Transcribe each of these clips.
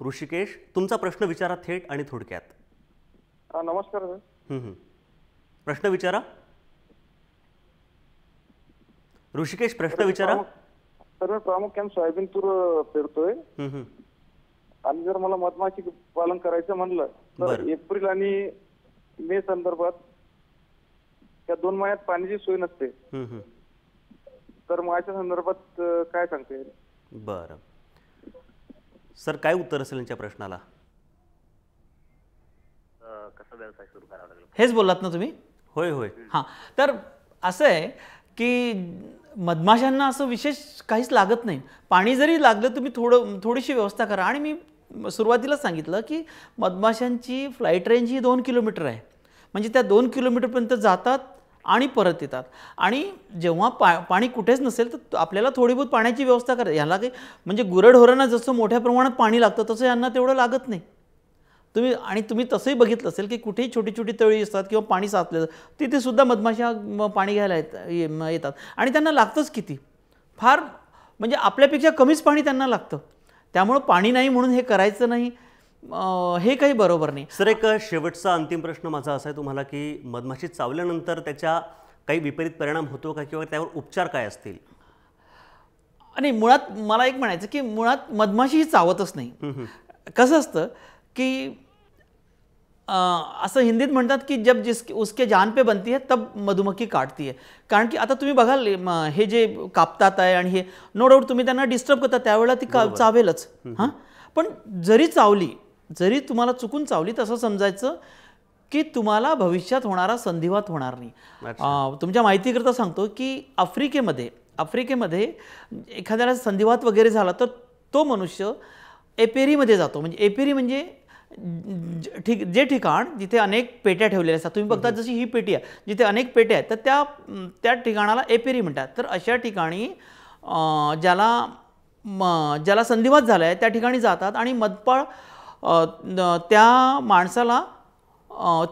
ऋषिकेश, तुमचा प्रश्न विचारा थेट आणि थोडक्यात. नमस्कार सर. प्रश्न विचारा ऋषिकेश, प्रश्न विचारा. सर, प्रामुख्याने सोयाबीन तूर पेरतोय आणि जर मला मधमाशी पालन करायचं म्हणलं तर एप्रिल आणि मे संदर्भात त्या 2 महिन्यात पाण्याची सोय नसते, तर माझ्या संदर्भात काय सांगता येईल? बरं सर, काय उत्तर असेल यांच्या प्रश्नाला? कसा व्यवसाय सुरू करावा लागेल हेच बोललात ना तुम्ही? होय होय. हां, तर असं आहे की मधमाशांना असं विशेष काहीच लागत नाही. पाणी जरी लागलं तुम्ही थोडीशी व्यवस्था करा. आणि मी सुरुवातीलाच सांगितलं की मधमाशांची फ्लाईट रेंज ही 2 किलोमीटर आहे. म्हणजे त्या 2 किलोमीटरपर्यंत जातात आणि परत येतात. आणि जेव्हा पाणी कुठेच नसेल तर आपल्याला थोडी बहुत पाण्याची व्यवस्था करा. याला काही म्हणजे गुरढोरांना जसं मोठ्या प्रमाणात पाणी लागतं तसं यांना तेवढं लागत नाही. तुम्ही तसंही बघितलं असेल की कुठेही छोटी छोटी तळी असतात किंवा पाणी साचलेलं, तिथे सुद्धा मधमाशा पाणी घ्यायला येतात. आणि त्यांना लागतंच किती, फार म्हणजे आपल्यापेक्षा कमीच पाणी त्यांना लागतं. त्यामुळं पाणी नाही म्हणून हे करायचं नाही, हे काही बरोबर नाही. सर, एक शेवटचा अंतिम प्रश्न माझा असा आहे तुम्हाला की मधमाशी चावल्यानंतर त्याच्या काही विपरीत परिणाम होतो का किंवा त्यावर उपचार काय असतील? आणि मुळात मला एक म्हणायचं की मुळात मधमाशी ही चावतच नाही. कसं असतं की असं हिंदीत म्हणतात की जब उसके जान पे बनती है तब मधुमक्खी काटती है. कारण की आता तुम्ही बघाल हे जे कापतात आहे आणि हे नो डाऊट तुम्ही त्यांना डिस्टर्ब करता त्यावेळेला ती चावेलच. हां, पण जरी तुम्हाला चुकून चावली तसं समजायचं की तुम्हाला भविष्यात होणारा संधिवात होणार नाही. तुमच्या माहितीकरता सांगतो की आफ्रिकेमध्ये एखाद्याला संधिवात वगैरे झाला तर तो मनुष्य एपेरीमध्ये जातो. म्हणजे एपेरी म्हणजे जे ठिकाण जिथे अनेक पेट्या ठेवलेल्या असतात. तुम्ही बघता जशी ही पेटी आहे जिथे अनेक पेट्या आहेत तर त्या ठिकाणाला एपेरी म्हणतात. तर अशा ठिकाणी ज्याला संधिवात झाला आहे त्या ठिकाणी जातात आणि मधपाळ त्या माणसाला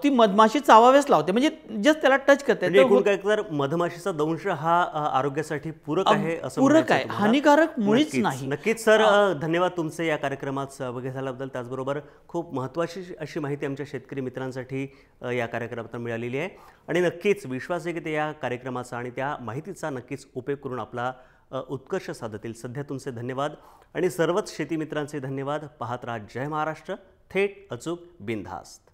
ती मधमाशी चावाव्यास लावते. म्हणजे जस्ट त्याला टच करते. तर मधमाशीचा दंश हा आरोग्यासाठी पूरक आहे असं? पूरक आहे, हानिकारक मुळीच नाही. नक्कीच सर, धन्यवाद तुमचे या कार्यक्रमात सहभागी झाल्याबद्दल. त्याचबरोबर खूप महत्त्वाची अशी माहिती आमच्या शेतकरी मित्रांसाठी या कार्यक्रमातून मिळालेली आहे. आणि नक्कीच विश्वास आहे की ते या कार्यक्रमाचा आणि त्या माहितीचा नक्कीच उपयोग करून आपला उत्कर्ष साधतील. सध्या तुमचे धन्यवाद आणि सर्वच शेती मित्रांचे धन्यवाद. पाहत राहा जय महाराष्ट्र, थेट अचूक बिनधास्त.